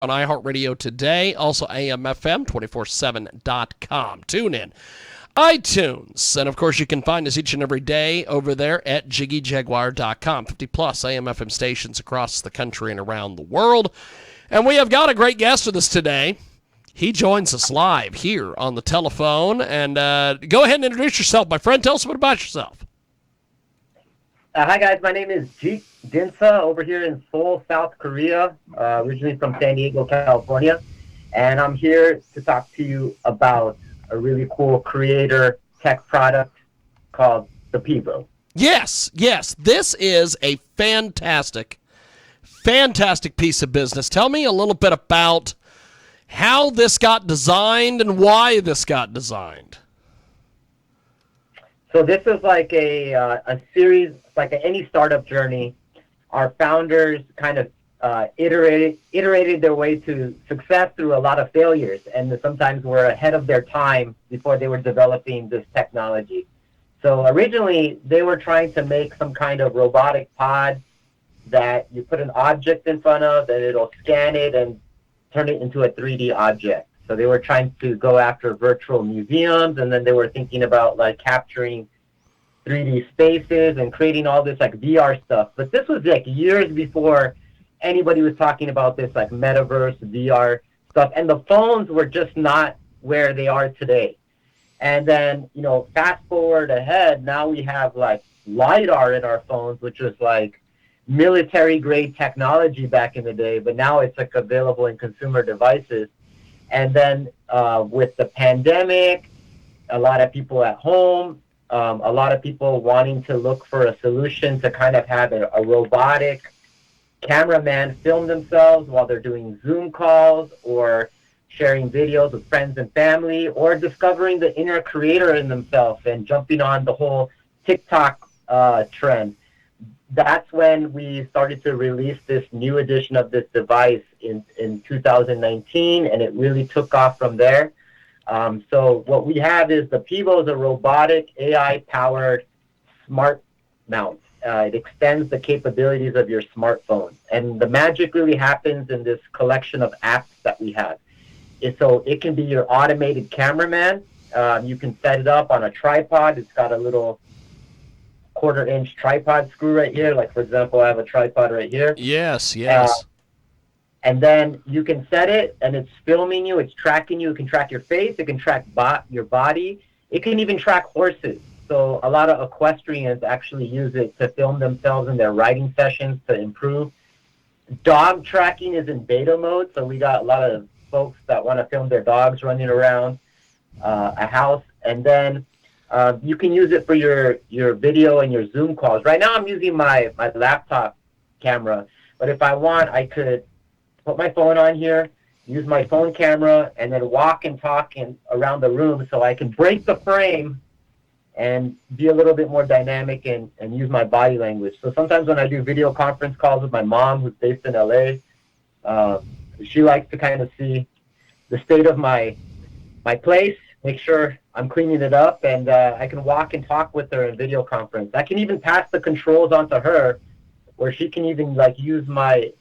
on iHeartRadio today, also AMFM247.com. Tune in. iTunes. And, of course, you can find us each and every day over there at JiggyJaguar.com. 50-plus AM/FM stations across the country and around the world. And we have got a great guest with us today. He joins us live here on the telephone. And go ahead and introduce yourself, my friend. Tell us a bit about yourself. Hi, guys. My name is Jeet Dinsa over here in Seoul, South Korea, originally from San Diego, California. And I'm here to talk to you about a really cool creator tech product called the Pivo. Yes. This is a fantastic piece of business. Tell me a little bit about how this got designed and why this got designed. So this is like a series, like any startup journey. Our founders kind of iterated their way to success through a lot of failures, and sometimes were ahead of their time before they were developing this technology. So originally, they were trying to make some kind of robotic pod that you put an object in front of, and it'll scan it and turn it into a 3D object. So they were trying to go after virtual museums, and then they were thinking about like capturing 3D spaces and creating all this like VR stuff. But this was like years before anybody was talking about this like metaverse, VR stuff. And the phones were just not where they are today. And then, fast forward ahead, now we have like LiDAR in our phones, which was like military grade technology back in the day, but now it's like available in consumer devices. And then with the pandemic, a lot of people at home, a lot of people wanting to look for a solution to kind of have a robotic cameraman film themselves while they're doing Zoom calls or sharing videos with friends and family, or discovering the inner creator in themselves and jumping on the whole TikTok trend. That's when we started to release this new edition of this device in 2019, and it really took off from there. So what we have is the Pivo is a robotic AI-powered smart mount. It extends the capabilities of your smartphone. And the magic really happens in this collection of apps that we have. So it can be your automated cameraman. You can set it up on a tripod. It's got a little 1/4-inch tripod screw right here. Like, for example, I have a tripod right here. Yes. And then you can set it, and it's filming you. It's tracking you. It can track your face. It can track your body. It can even track horses. So a lot of equestrians actually use it to film themselves in their riding sessions to improve. Dog tracking is in beta mode, so we got a lot of folks that want to film their dogs running around a house. And then you can use it for your video and your Zoom calls. Right now I'm using my laptop camera, but if I want, I could put my phone on here, use my phone camera, and then walk and talk around the room so I can break the frame and be a little bit more dynamic and use my body language. So sometimes when I do video conference calls with my mom, who's based in LA, she likes to kind of see the state of my place, make sure I'm cleaning it up, and I can walk and talk with her in video conference. I can even pass the controls onto her, where she can even like use my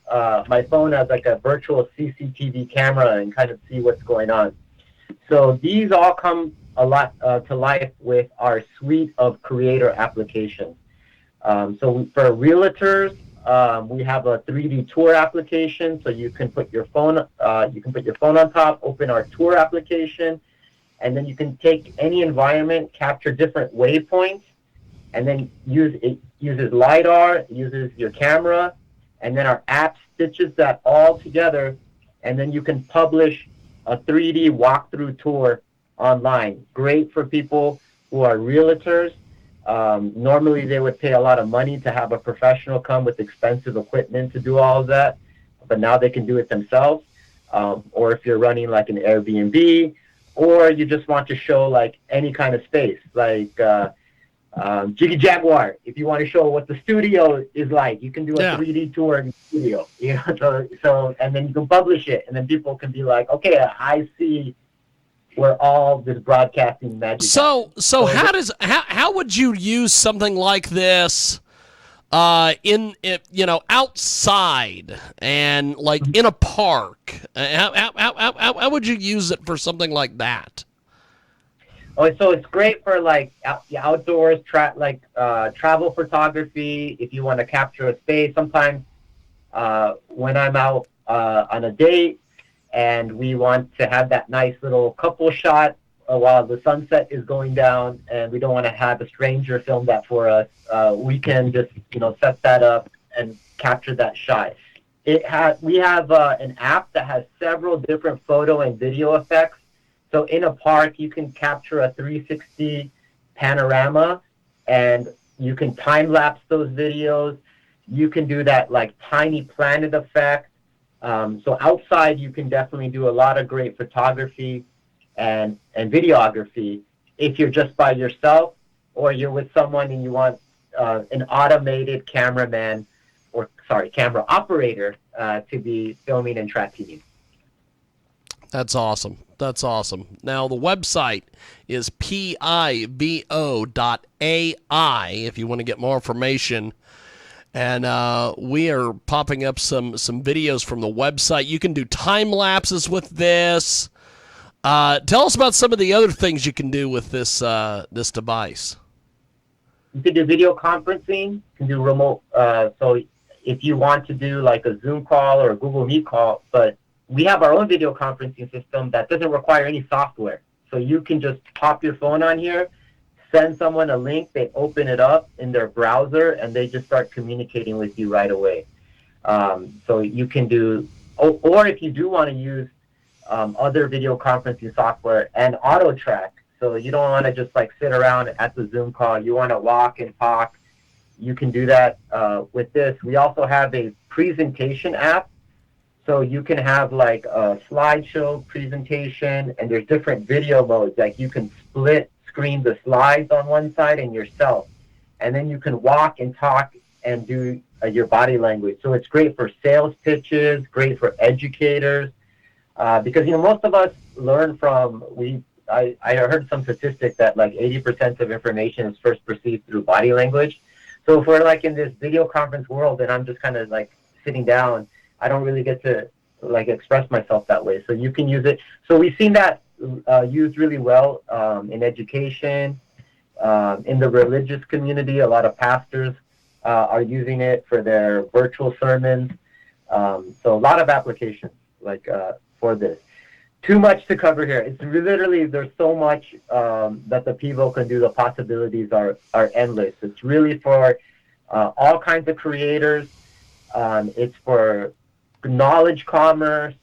phone as like a virtual CCTV camera and kind of see what's going on. So these all come a lot to life with our suite of creator applications. So for realtors, we have a 3D tour application. So you can put your phone on top, open our tour application, and then you can take any environment, capture different waypoints, and then uses LiDAR, uses your camera, and then our app stitches that all together, and then you can publish a 3D walkthrough tour online. Great for people who are realtors. Normally they would pay a lot of money to have a professional come with expensive equipment to do all of that, but now they can do it themselves. Or if you're running like an Airbnb, or you just want to show like any kind of space, like Jiggy Jaguar. If you want to show what the studio is like, you can do a 3D tour in the studio. So and then you can publish it, and then people can be like, okay, I see where all this broadcasting magic. So how would you use something like this in it, outside and like in a park? How would you use it for something like that? Oh, so it's great for like outdoors, travel photography. If you want to capture a space, sometimes when I'm out on a date and we want to have that nice little couple shot while the sunset is going down, and we don't want to have a stranger film that for us, we can just set that up and capture that shot. We have an app that has several different photo and video effects. So in a park, you can capture a 360 panorama, and you can time lapse those videos. You can do that like tiny planet effect. So outside, you can definitely do a lot of great photography and videography if you're just by yourself, or you're with someone and you want an automated camera operator to be filming and tracking you. That's awesome. That's awesome. Now, the website is pivo.ai if you want to get more information. And we are popping up some videos from the website. You can do time lapses with this. Tell us about some of the other things you can do with this this device. You can do video conferencing. You can do remote. So if you want to do like a Zoom call or a Google Meet call, but we have our own video conferencing system that doesn't require any software. So you can just pop your phone on here, send someone a link, they open it up in their browser, and they just start communicating with you right away. So you can do, or if you do want to use other video conferencing software and auto track, so you don't want to just like sit around at the Zoom call, you want to walk and talk, you can do that with this. We also have a presentation app. So you can have like a slideshow presentation, and there's different video modes. Like you can split screen the slides on one side and yourself, and then you can walk and talk and do your body language. So it's great for sales pitches, great for educators, because most of us learn from I heard some statistic that like 80% of information is first perceived through body language. So if we're like in this video conference world and I'm just kind of like sitting down, I don't really get to like express myself that way. So you can use it. So we've seen that used really well in education, in the religious community. A lot of pastors are using it for their virtual sermons. So a lot of applications like for this. Too much to cover here. It's literally, there's so much that the Pivo can do. The possibilities are endless. It's really for all kinds of creators. It's for knowledge commerce,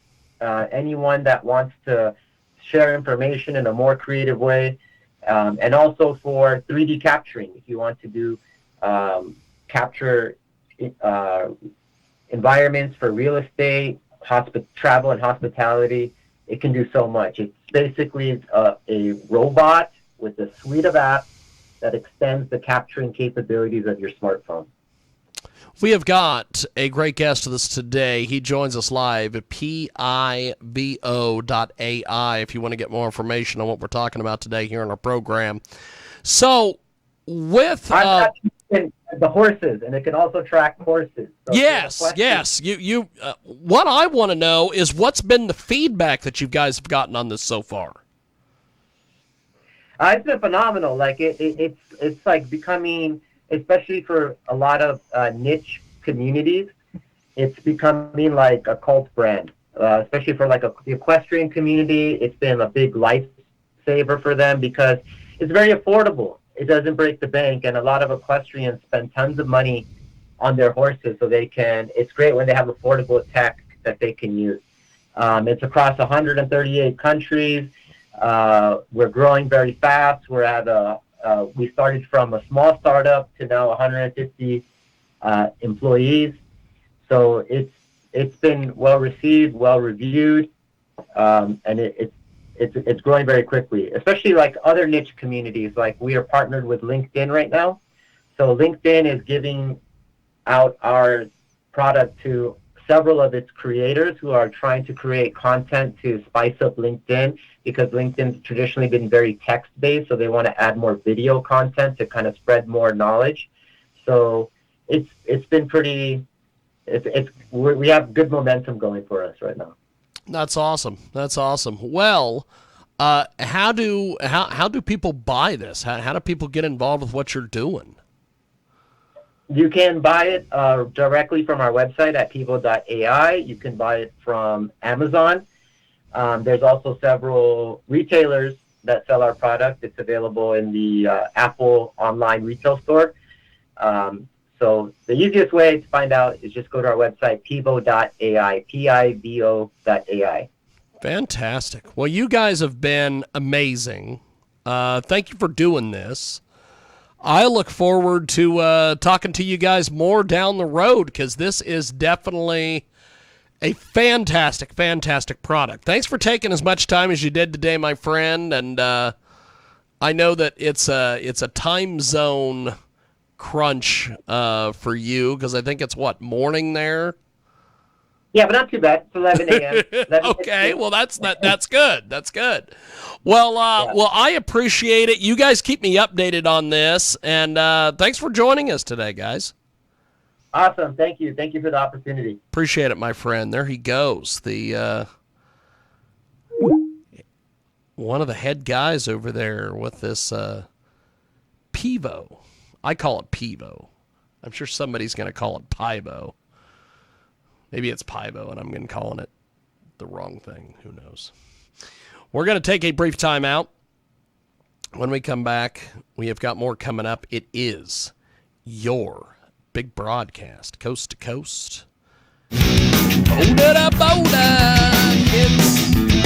anyone that wants to share information in a more creative way, and also for 3D capturing. If you want to do capture environments for real estate, travel and hospitality, it can do so much. It's basically a robot with a suite of apps that extends the capturing capabilities of your smartphone. We have got a great guest with us today. He joins us live at pivo.ai if you want to get more information on what we're talking about today here in our program. So, with the horses, and it can also track horses. So yes. You. What I want to know is what's been the feedback that you guys have gotten on this so far. It's been phenomenal. Like it's like becoming, especially for a lot of niche communities, it's becoming like a cult brand. Especially for like the equestrian community, it's been a big lifesaver for them because it's very affordable. It doesn't break the bank, and a lot of equestrians spend tons of money on their horses, so it's great when they have affordable tech that they can use. It's across 138 countries. We're growing very fast. We're at we started from a small startup to now 150 employees. So it's been well received, well reviewed, and it's growing very quickly. Especially like other niche communities, like we are partnered with LinkedIn right now. So LinkedIn is giving out our product to several of its creators who are trying to create content to spice up LinkedIn, because LinkedIn's traditionally been very text-based, so they want to add more video content to kind of spread more knowledge. So it's been pretty. We have good momentum going for us right now. That's awesome. That's awesome. Well, how do people buy this? How do people get involved with what you're doing? You can buy it directly from our website at pivo.ai. You can buy it from Amazon. There's also several retailers that sell our product. It's available in the Apple online retail store. So the easiest way to find out is just go to our website, pivo.ai, pivo.ai. Fantastic. Well, you guys have been amazing. Thank you for doing this. I look forward to talking to you guys more down the road, because this is definitely a fantastic, fantastic product. Thanks for taking as much time as you did today, my friend. And I know that it's a time zone crunch for you, because I think it's morning there. Yeah, but not too bad. It's 11 a.m. Okay, well that's good. That's good. Well, well, I appreciate it. You guys keep me updated on this, and thanks for joining us today, guys. Awesome. Thank you. Thank you for the opportunity. Appreciate it, my friend. There he goes. The one of the head guys over there with this Pivo. I call it Pivo. I'm sure somebody's going to call it Pivo. Maybe it's Pivo, and I'm going to calling it the wrong thing. Who knows? We're going to take a brief time out. When we come back, we have got more coming up. It is your big broadcast, coast to coast. Boda da boda, kids.